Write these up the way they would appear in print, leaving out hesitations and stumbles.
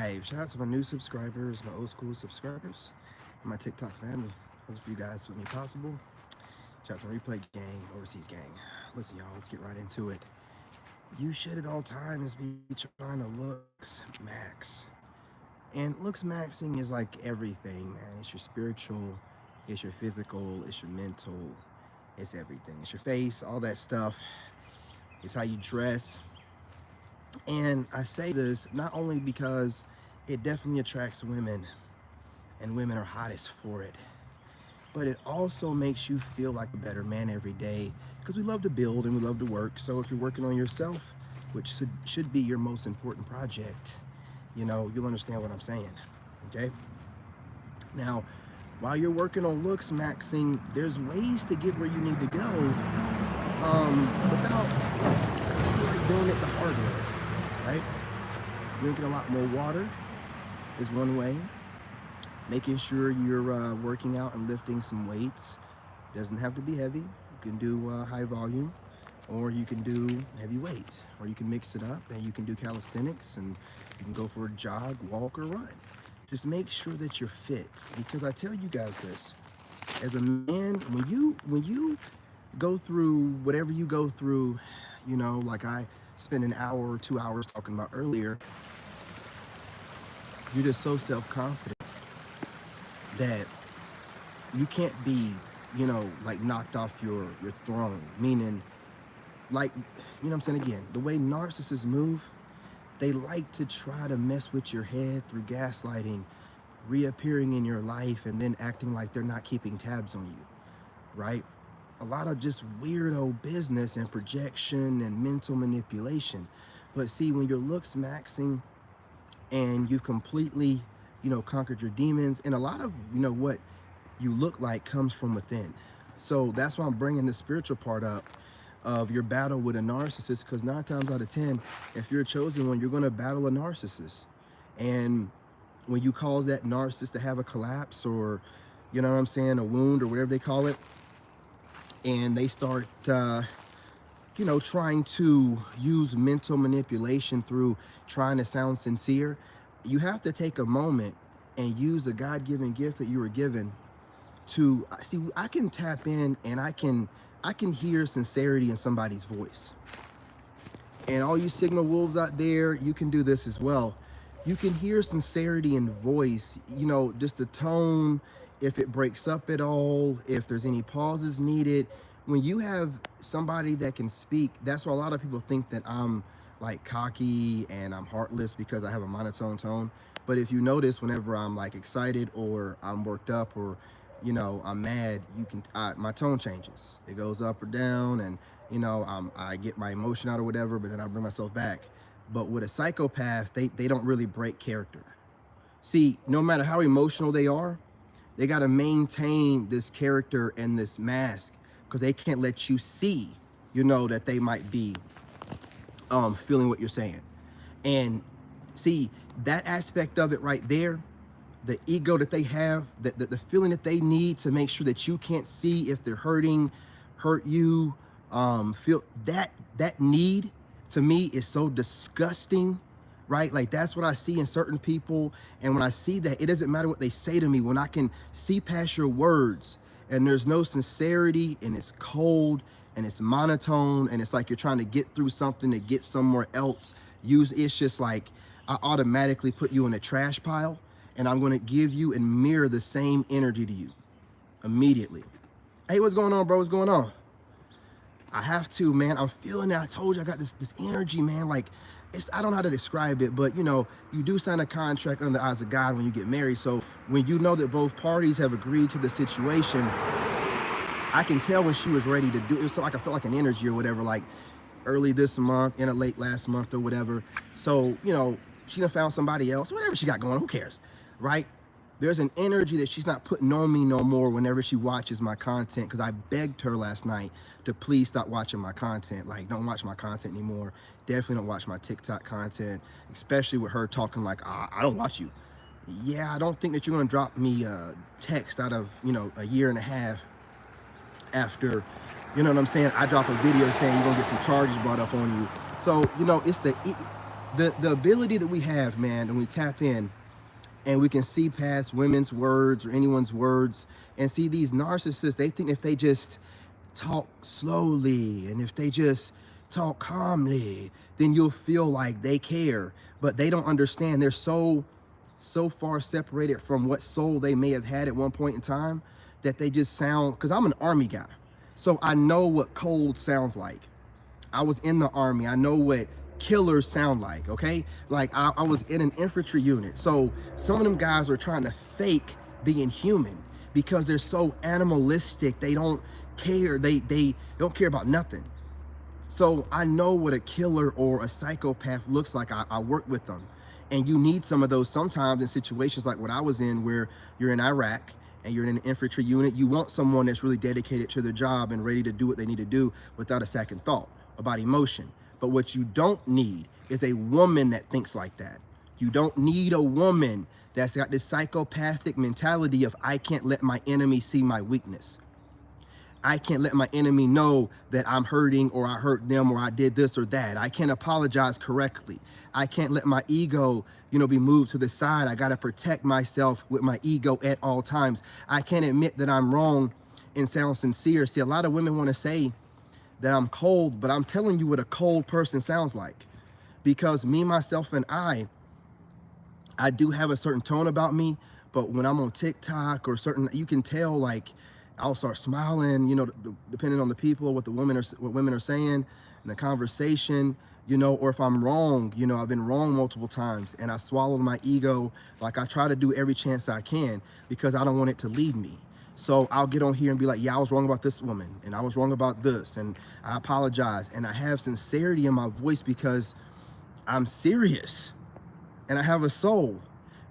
live. Shout out to my new subscribers, my old school subscribers, and my TikTok family. Those of you guys with me possible. Shout out to my replay gang, overseas gang. Listen, y'all, let's get right into it. You should at all times be trying to looks max. And looks maxing is like everything, man. It's your spiritual, it's your physical, it's your mental, it's everything. It's your face, all that stuff. It's how you dress. And I say this not only because it definitely attracts women, and women are hottest for it, but it also makes you feel like a better man every day, because we love to build and we love to work. So if you're working on yourself, which should be your most important project, you know, you'll understand what I'm saying, okay? Now, while you're working on looks maxing, there's ways to get where you need to go without like doing it the hard way, right? Drinking a lot more water is one way. Making sure you're working out and lifting some weights. Doesn't have to be heavy. You can do high volume, or you can do heavy weights, or you can mix it up and you can do calisthenics, and you can go for a jog, walk, or run. Just make sure that you're fit, because I tell you guys this, as a man, when you go through whatever you go through, you know, like I spent an hour or 2 hours talking about earlier, you're just so self-confident that you can't be, you know, like knocked off your throne. Meaning, like, you know what I'm saying, again, the way narcissists move, they like to try to mess with your head through gaslighting, reappearing in your life, and then acting like they're not keeping tabs on you, right? A lot of just weirdo business and projection and mental manipulation. But see, when your looks maxing and you've completely, you know, conquered your demons, and a lot of, you know, what you look like comes from within. So that's why I'm bringing the spiritual part up of your battle with a narcissist, because 9 times out of 10, if you're a chosen one, you're going to battle a narcissist. And when you cause that narcissist to have a collapse, or, you know what I'm saying, a wound, or whatever they call it, and they start, you know, trying to use mental manipulation through trying to sound sincere, you have to take a moment and use the God-given gift that you were given to see. I can tap in and I can hear sincerity in somebody's voice. And all you Sigma wolves out there, you can do this as well. You can hear sincerity in voice, you know, just the tone, if it breaks up at all, if there's any pauses needed. When you have somebody that can speak, that's why a lot of people think that I'm like cocky and I'm heartless, because I have a monotone tone. But if you notice, whenever I'm like excited or I'm worked up, or, you know, I'm mad, you can, my tone changes. It goes up or down, and, you know, I get my emotion out or whatever, but then I bring myself back. But with a psychopath, they don't really break character. See, no matter how emotional they are, they got to maintain this character and this mask, because they can't let you see, you know, that they might be feeling what you're saying. And see, that aspect of it right there, the ego that they have, the feeling that they need to make sure that you can't see if they're hurt you, feel that need, to me, is so disgusting, right? Like, that's what I see in certain people. And when I see that, it doesn't matter what they say to me. When I can see past your words and there's no sincerity, and it's cold and it's monotone, and it's like you're trying to get through something to get somewhere else, it's just like I automatically put you in a trash pile, and I'm going to give you and mirror the same energy to you immediately. Hey, what's going on, bro? What's going on? I have to, man. I'm feeling it. I told you I got this energy, man. Like, I don't know how to describe it, but, you know, you do sign a contract under the eyes of God when you get married. So when you know that both parties have agreed to the situation, I can tell when she was ready to do it. So like, I felt like an energy or whatever, like early this month, in a late last month or whatever. So, you know, she done found somebody else, whatever she got going, who cares, right? There's an energy that she's not putting on me no more whenever she watches my content, because I begged her last night to please stop watching my content. Like, don't watch my content anymore. Definitely don't watch my TikTok content, especially with her talking like, I don't watch you. Yeah, I don't think that you're gonna drop me a text out of, you know, a year and a half after, you know what I'm saying, I drop a video saying you're gonna get some charges brought up on you. So, you know, it's The ability that we have, man, and we tap in and we can see past women's words or anyone's words and see these narcissists, they think if they just talk slowly and if they just talk calmly, then you'll feel like they care. But they don't understand. They're so far separated from what soul they may have had at one point in time that they just sound, because I'm an army guy. So I know what cold sounds like. I was in the army. I know what killers sound like, okay? Like I was in an infantry unit. So some of them guys are trying to fake being human because they're so animalistic. They don't care. They don't care about nothing. So I know what a killer or a psychopath looks like. I work with them. And you need some of those sometimes in situations like what I was in, where you're in Iraq and you're in an infantry unit. You want someone that's really dedicated to their job and ready to do what they need to do without a second thought about emotion. But what you don't need is a woman that thinks like that. You don't need a woman that's got this psychopathic mentality of, I can't let my enemy see my weakness. I can't let my enemy know that I'm hurting or I hurt them or I did this or that. I can't apologize correctly. I can't let my ego, be moved to the side. I got to protect myself with my ego at all times. I can't admit that I'm wrong and sound sincere. See, a lot of women want to say that I'm cold, but I'm telling you what a cold person sounds like. Because me, myself, and I do have a certain tone about me, but when I'm on TikTok or certain, you can tell, like, I'll start smiling, depending on the people or what women are saying in the conversation, or if I'm wrong, I've been wrong multiple times and I swallowed my ego. Like I try to do every chance I can because I don't want it to lead me. So I'll get on here and be like, yeah, I was wrong about this woman and I was wrong about this and I apologize. And I have sincerity in my voice because I'm serious and I have a soul.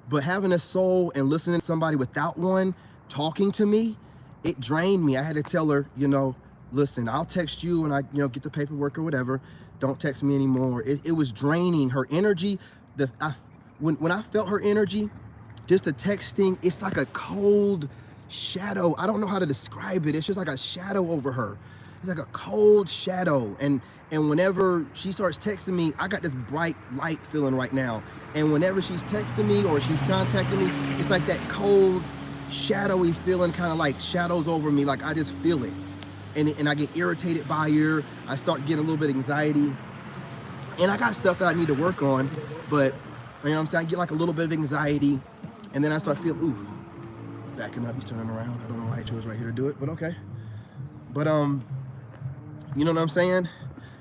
But having a soul and listening to somebody without one talking to me, it drained me. I had to tell her, listen, I'll text you when I, get the paperwork or whatever. Don't text me anymore. It was draining. Her energy, when I felt her energy, just the texting, it's like a cold shadow. I don't know how to describe it. It's just like a shadow over her. It's like a cold shadow. And whenever she starts texting me, I got this bright light feeling right now. And whenever she's texting me or she's contacting me, it's like that cold, shadowy feeling kind of like shadows over me. Like I just feel it. And I get irritated by her. I start getting a little bit of anxiety. And I got stuff that I need to work on. But, you know what I'm saying? I get like a little bit of anxiety. And then I start feeling, ooh, backing up. He's turning around. I don't know why he chose right here to do it, but okay. But, you know what I'm saying?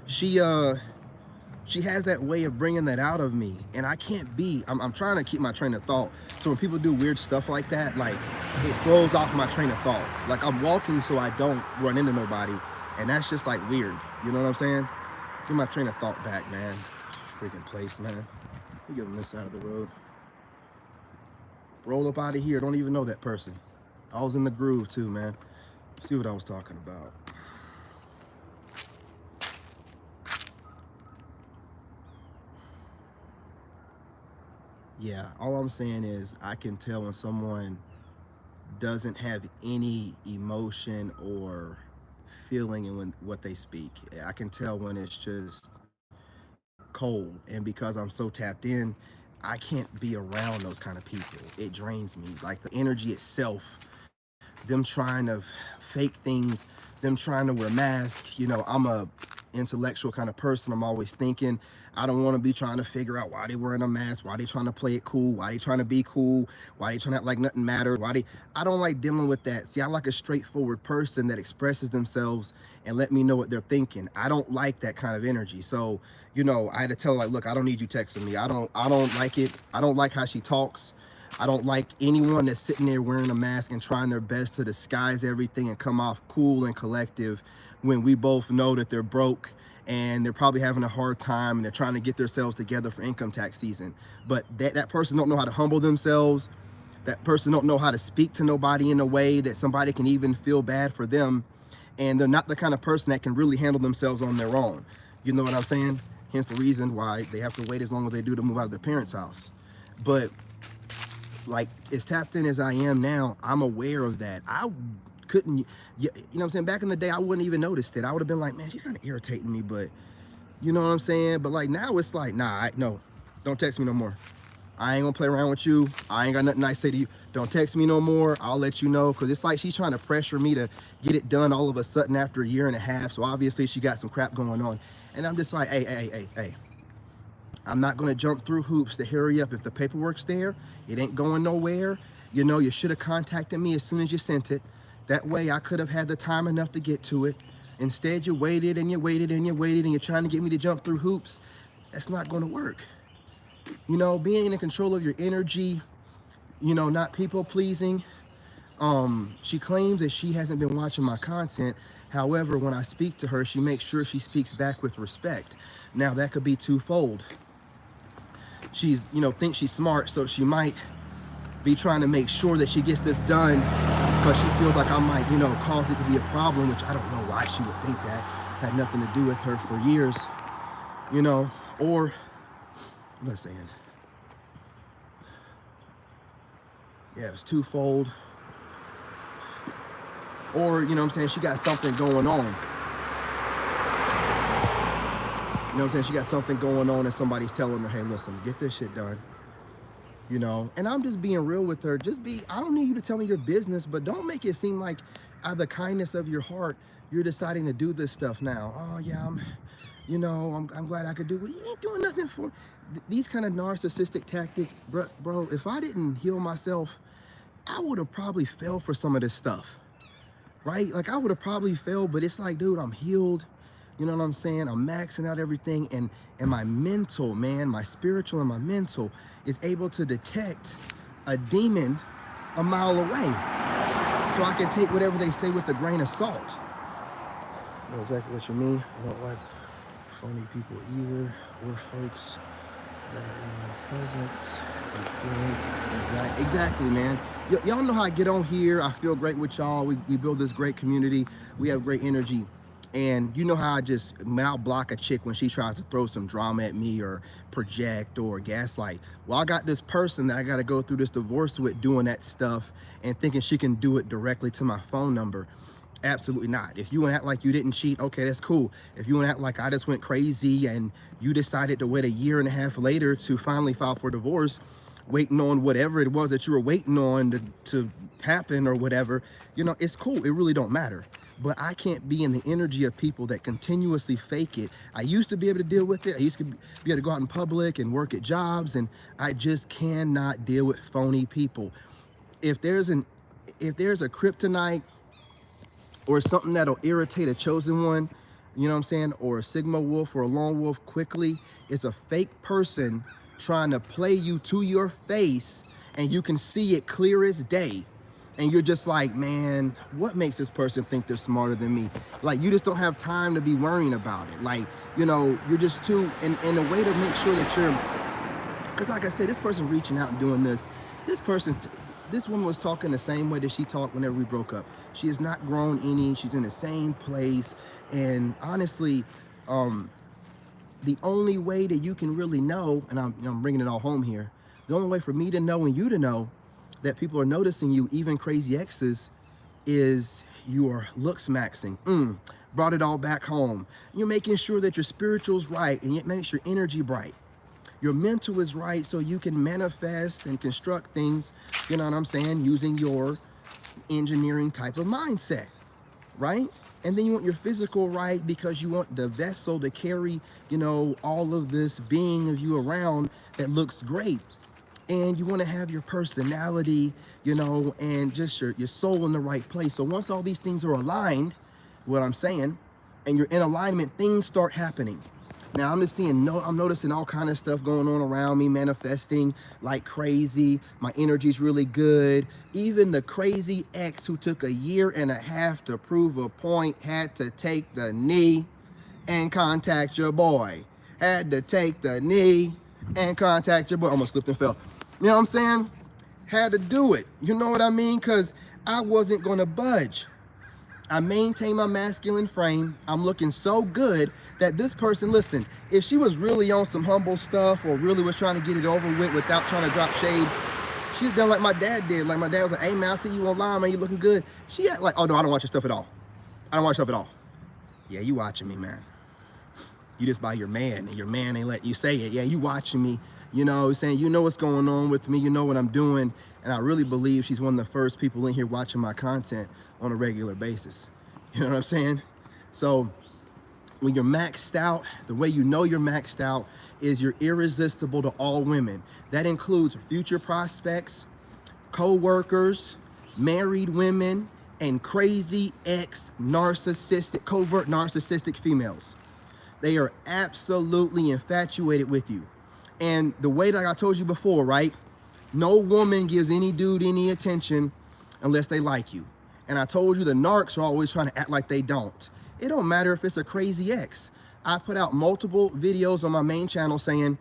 She has that way of bringing that out of me, and I can't be, I'm trying to keep my train of thought. So when people do weird stuff like that, like it throws off my train of thought. Like I'm walking so I don't run into nobody, and that's just like weird. You know what I'm saying? Get my train of thought back, man. Freaking place, man. We get on this side of the road. Roll up out of here. Don't even know that person. I was in the groove too, man. See what I was talking about. Yeah, all I'm saying is I can tell when someone doesn't have any emotion or feeling in what they speak. I can tell when it's just cold. And because I'm so tapped in, I can't be around those kind of people. It drains me. Like the energy itself, them trying to fake things, them trying to wear masks. I'm a intellectual kind of person. I'm always thinking. I don't want to be trying to figure out why they wearing a mask, why they trying to play it cool, why they trying to be cool, why they trying to act like nothing matters, I don't like dealing with that. See, I like a straightforward person that expresses themselves and let me know what they're thinking. I don't like that kind of energy. So, I had to tell her, like, look, I don't need you texting me. I don't like it. I don't like how she talks. I don't like anyone that's sitting there wearing a mask and trying their best to disguise everything and come off cool and collective when we both know that they're broke and they're probably having a hard time and they're trying to get themselves together for income tax season. But that person don't know how to humble themselves. That person don't know how to speak to nobody in a way that somebody can even feel bad for them. And they're not the kind of person that can really handle themselves on their own. You know what I'm saying? Hence the reason why they have to wait as long as they do to move out of their parents' house. But like, as tapped in as I am now, I'm aware of that. I couldn't, you know what I'm saying? Back in the day, I wouldn't even noticed it. I would have been like, man, she's kind of irritating me, but You know what I'm saying? But like now it's like, nah, no, don't text me no more. I ain't gonna play around with you. I ain't got nothing nice to say to you. Don't text me no more. I'll let you know. Cause it's like she's trying to pressure me to get it done all of a sudden after a year and a half. So obviously she got some crap going on. And I'm just like, hey. I'm not gonna jump through hoops to hurry up. If the paperwork's there, it ain't going nowhere. You know, you should have contacted me as soon as you sent it. That way I could have had the time enough to get to it. Instead, you waited and you waited and you waited and you're trying to get me to jump through hoops. That's not gonna work. You know, being in control of your energy, you know, not people pleasing. She claims that she hasn't been watching my content. However, when I speak to her, she makes sure she speaks back with respect. Now that could be twofold. She's, you know, thinks she's smart, so she might be trying to make sure that she gets this done because she feels like I might, you know, cause it to be a problem, which I don't know why she would think that. Had nothing to do with her for years, you know, or listen, yeah, it's twofold. Or, you know what I'm saying, she got something going on. You know what I'm saying? She got something going on and somebody's telling her, hey, listen, get this shit done. You know, and I'm just being real with her. I don't need you to tell me your business, but don't make it seem like out of the kindness of your heart, you're deciding to do this stuff now. Oh yeah, I'm glad I could do it. You ain't doing nothing for me. These kind of narcissistic tactics, bro, if I didn't heal myself, I would have probably fell for some of this stuff, right? Like I would have probably failed, but it's like, dude, I'm healed. You know what I'm saying? I'm maxing out everything, and my mental, man, my spiritual and my mental is able to detect a demon a mile away. So I can take whatever they say with a grain of salt. I know exactly what you mean. I don't like phony people either, or folks that are in my presence. Exactly, man. Y'all know how I get on here. I feel great with y'all. We build this great community. We have great energy. And you know how I'll block a chick when she tries to throw some drama at me or project or gaslight. Well, I got this person that I got to go through this divorce with doing that stuff and thinking she can do it directly to my phone number. Absolutely not. If you want to act like you didn't cheat, okay, that's cool. If you want to act like I just went crazy and you decided to wait a year and a half later to finally file for divorce, waiting on whatever it was that you were waiting on to happen or whatever, you know, it's cool. It really don't matter. But I can't be in the energy of people that continuously fake it. I used to be able to deal with it. I used to be able to go out in public and work at jobs, and I just cannot deal with phony people. If there's a kryptonite or something that'll irritate a chosen one, you know what I'm saying, or a Sigma wolf or a lone wolf quickly, it's a fake person trying to play you to your face, and you can see it clear as day. And you're just like, man, what makes this person think they're smarter than me? Like, you just don't have time to be worrying about it. Like, you know, you're just too, and a way to make sure that you're, because like I said, this person reaching out and doing this, this woman was talking the same way that she talked whenever we broke up. She has not grown any. She's in the same place. And honestly, the only way that you can really know, and I'm bringing it all home here, the only way for me to know and you to know that people are noticing you, even crazy exes, is you are looks maxing. Brought it all back home. You're making sure that your spiritual's right, and it makes your energy bright. Your mental is right, so you can manifest and construct things, you know what I'm saying, using your engineering type of mindset, right? And then you want your physical right because you want the vessel to carry, you know, all of this being of you around that looks great. And you want to have your personality, you know, and just your soul in the right place. So once all these things are aligned, what I'm saying, and you're in alignment, things start happening. Now I'm just seeing, I'm noticing all kind of stuff going on around me, manifesting like crazy. My energy's really good. Even the crazy ex who took a year and a half to prove a point had to take the knee and contact your boy. Had to take the knee and contact your boy. Almost slipped and fell. You know what I'm saying? Had to do it. You know what I mean? Because I wasn't going to budge. I maintain my masculine frame. I'm looking so good that this person, listen, if she was really on some humble stuff or really was trying to get it over with without trying to drop shade, she'd done like my dad did. Like my dad was like, hey man, I see you online, man, you looking good. She had like, oh no, I don't watch your stuff at all. I don't watch stuff at all. Yeah, you watching me, man. You just by your man, and your man ain't let you say it. Yeah, you watching me, you know, saying, you know what's going on with me, you know what I'm doing. And I really believe she's one of the first people in here watching my content on a regular basis. You know what I'm saying? So when you're maxed out, the way you know you're maxed out is you're irresistible to all women. That includes future prospects, co-workers, married women, and crazy narcissistic, covert narcissistic females. They are absolutely infatuated with you. And the way that I told you before, right? No woman gives any dude any attention unless they like you. And I told you the narcs are always trying to act like they don't. It don't matter if it's a crazy ex. I put out multiple videos on my main channel saying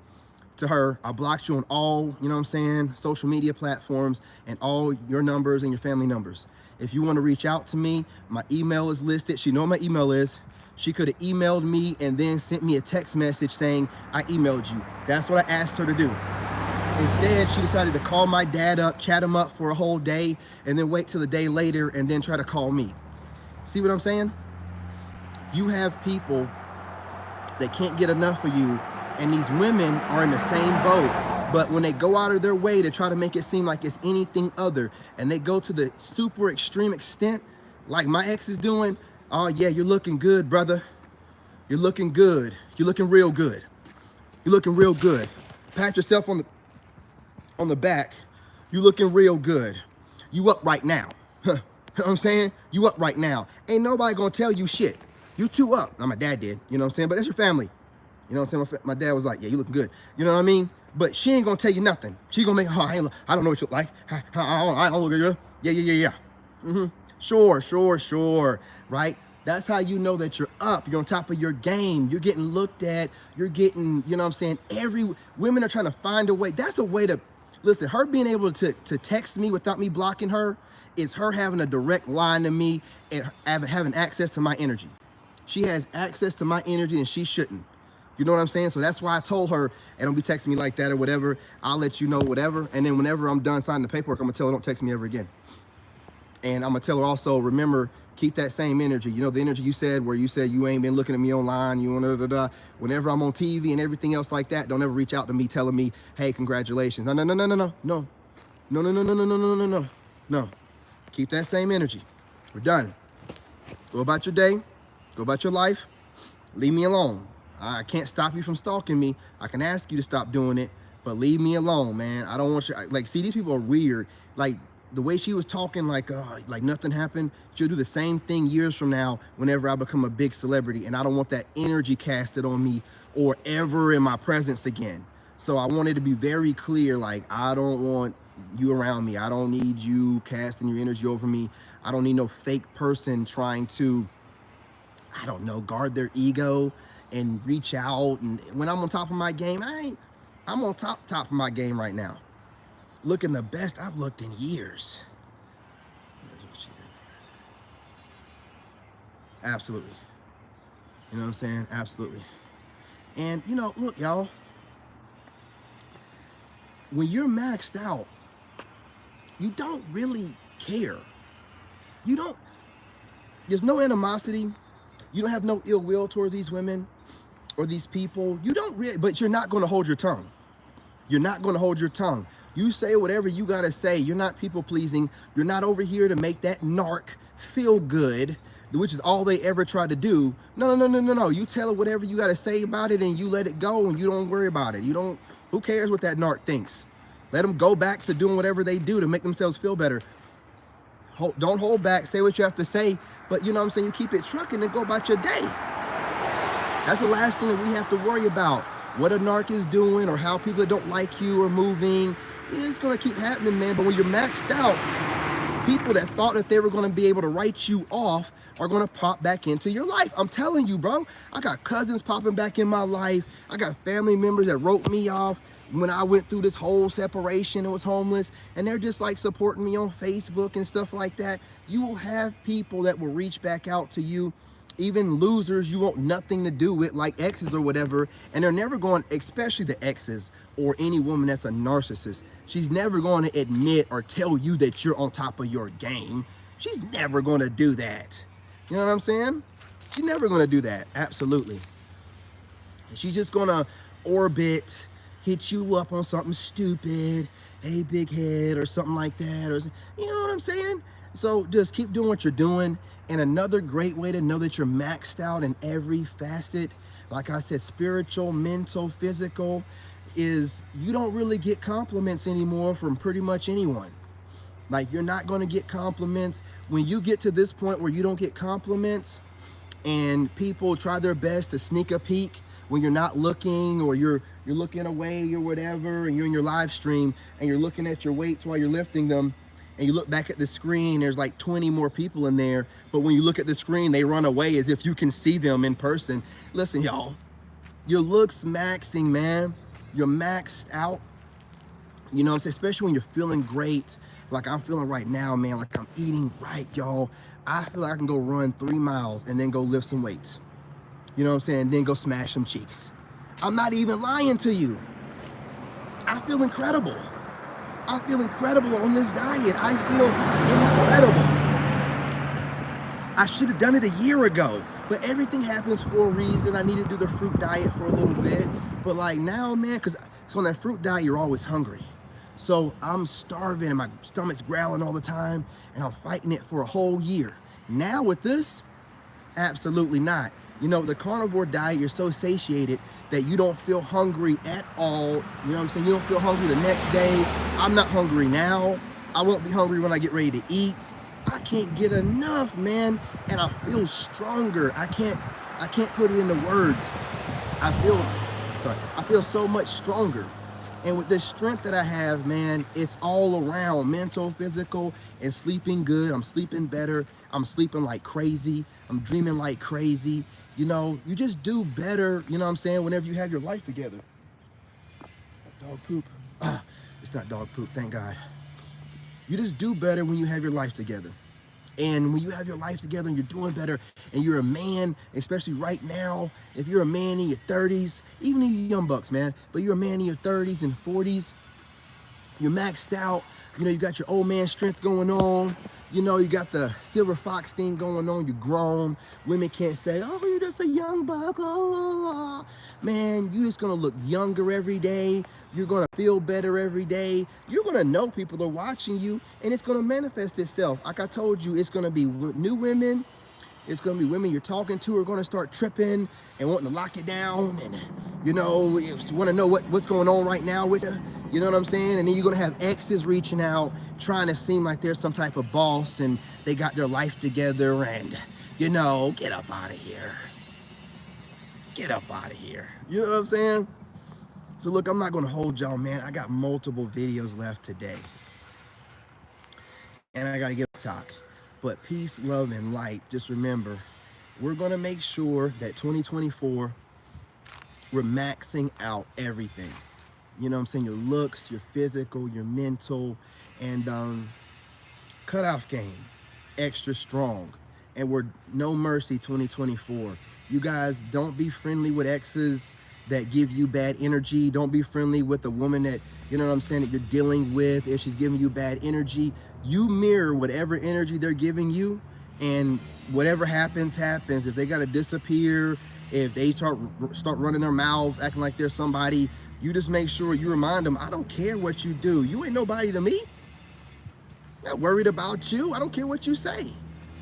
to her, I blocked you on all, you know what I'm saying, social media platforms and all your numbers and your family numbers. If you want to reach out to me, my email is listed. She knows my email is. She could have emailed me and then sent me a text message saying, I emailed you. That's what I asked her to do. Instead, she decided to call my dad up, chat him up for a whole day, and then wait till the day later and then try to call me. See what I'm saying? You have people that can't get enough of you, and these women are in the same boat. But when they go out of their way to try to make it seem like it's anything other, and they go to the super extreme extent, like my ex is doing, oh yeah, you're looking good, brother. You're looking good. You're looking real good. You're looking real good. Pat yourself on the back. You looking real good. You up right now. You know what I'm saying? You up right now. Ain't nobody gonna tell you shit. You two up. Now my dad did, you know what I'm saying? But that's your family. You know what I'm saying? My dad was like, yeah, you looking good. You know what I mean? But she ain't gonna tell you nothing. She gonna make, oh, I don't know what you look like. I don't look good. Yeah. Sure. Right? That's how you know that you're up. You're on top of your game. You're getting looked at. You're getting, you know what I'm saying? Women are trying to find a way. That's a way to, listen, her being able to text me without me blocking her is her having a direct line to me and having access to my energy. She has access to my energy and she shouldn't. You know what I'm saying? So that's why I told her, and don't be texting me like that or whatever. I'll let you know whatever. And then whenever I'm done signing the paperwork, I'm gonna tell her don't text me ever again. And I'm gonna tell her also, remember, keep that same energy. You know, the energy you said where you said you ain't been looking at me online, you want whenever I'm on TV and everything else like that, don't ever reach out to me telling me, hey, congratulations. No. Keep that same energy. We're done. Go about your day, go about your life, leave me alone. I can't stop you from stalking me. I can ask you to stop doing it, but leave me alone, man. I don't want you, like, see, these people are weird. Like, the way she was talking, like nothing happened, she'll do the same thing years from now whenever I become a big celebrity, and I don't want that energy casted on me or ever in my presence again. So I wanted to be very clear, like, I don't want you around me. I don't need you casting your energy over me. I don't need no fake person trying to, I don't know, guard their ego and reach out. And when I'm on top of my game, I'm on top of my game right now. Looking the best I've looked in years. Absolutely. You know what I'm saying? Absolutely. And, you know, look, y'all, when you're maxed out, you don't really care. There's no animosity. You don't have no ill will towards these women or these people. You don't really, but you're not going to hold your tongue. You're not going to hold your tongue. You say whatever you got to say. You're not people pleasing. You're not over here to make that narc feel good, which is all they ever try to do. No. You tell her whatever you got to say about it and you let it go and you don't worry about it. Who cares what that narc thinks? Let them go back to doing whatever they do to make themselves feel better. Don't hold back. Say what you have to say. But you know what I'm saying? You keep it trucking and go about your day. That's the last thing that we have to worry about. What a narc is doing or how people that don't like you are moving. It's going to keep happening, man. But when you're maxed out, people that thought that they were going to be able to write you off are going to pop back into your life. I'm telling you, bro. I got cousins popping back in my life. I got family members that wrote me off when I went through this whole separation and was homeless, and they're just like supporting me on Facebook and stuff like that. You will have people that will reach back out to you, even losers you want nothing to do with, like exes or whatever, and they're never going, especially the exes or any woman that's a narcissist, she's never going to admit or tell you that you're on top of your game. She's never going to do that. You know what I'm saying? She's never going to do that. Absolutely. She's just gonna orbit, hit you up on something stupid, hey big head or something like that, or you know what I'm saying? So just keep doing what you're doing. And another great way to know that you're maxed out in every facet, like I said, spiritual, mental, physical, is you don't really get compliments anymore from pretty much anyone. Like, you're not going to get compliments. When you get to this point where you don't get compliments, and people try their best to sneak a peek when you're not looking, or you're looking away or whatever, and you're in your live stream and you're looking at your weights while you're lifting them, and you look back at the screen, there's like 20 more people in there, but when you look at the screen, they run away as if you can see them in person. Listen, y'all, your looks maxing, man. You're maxed out. You know what I'm saying? Especially when you're feeling great, like I'm feeling right now, man. Like I'm eating right, y'all. I feel like I can go run 3 miles and then go lift some weights. You know what I'm saying? Then go smash some cheeks. I'm not even lying to you. I feel incredible. I feel incredible on this diet. I feel incredible. I should have done it a year ago, but everything happens for a reason. I need to do the fruit diet for a little bit, but like now, man, because so on that fruit diet, you're always hungry. So I'm starving and my stomach's growling all the time, and I'm fighting it for a whole year. Now with this, absolutely not. You know, the carnivore diet, you're so satiated that you don't feel hungry at all. You know what I'm saying? You don't feel hungry the next day. I'm not hungry now. I won't be hungry when I get ready to eat. I can't get enough, man, and I feel stronger. I can't put it into words. I feel so much stronger. And with the strength that I have, man, it's all around, mental, physical, and sleeping good. I'm sleeping better. I'm sleeping like crazy. I'm dreaming like crazy. You know, you just do better, you know what I'm saying, whenever you have your life together. Dog poop. It's not dog poop, thank God. You just do better when you have your life together. And when you have your life together and you're doing better and you're a man, especially right now, if you're a man in your 30s, even in your young bucks, man, but you're a man in your 30s and 40s, you're maxed out, you know, you got your old man strength going on, you know, you got the silver fox thing going on, you're grown, women can't say, oh, you're just a young buck, oh. Man, you're just gonna look younger every day, you're gonna feel better every day, you're gonna know people are watching you, and it's gonna manifest itself. Like I told you, it's gonna be new women, it's gonna be women you're talking to are gonna start tripping and wanting to lock it down, and you know, you wanna know what's going on right now with her, you know what I'm saying? And then you're gonna have exes reaching out, trying to seem like they're some type of boss and they got their life together, and you know, get up out of here. Get up out of here. You know what I'm saying? So look, I'm not gonna hold y'all, man. I got multiple videos left today. And I gotta get up talk. But peace, love, and light. Just remember, we're gonna make sure that 2024, we're maxing out everything. You know what I'm saying? Your looks, your physical, your mental, and cutoff game, extra strong. And we're no mercy 2024. You guys, don't be friendly with exes that give you bad energy. Don't be friendly with the woman that, you know what I'm saying, that you're dealing with. If she's giving you bad energy, you mirror whatever energy they're giving you, and whatever happens, happens. If they gotta disappear, if they start running their mouth, acting like they're somebody, you just make sure you remind them, I don't care what you do. You ain't nobody to me. I'm not worried about you. I don't care what you say.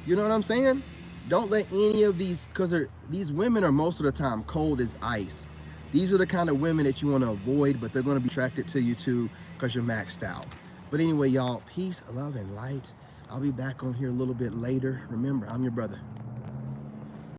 You know what I'm saying? Don't let any of these, because these women are most of the time cold as ice. These are the kind of women that you want to avoid, but they're going to be attracted to you too because you're maxed out. But anyway, y'all, peace, love, and light. I'll be back on here a little bit later. Remember, I'm your brother.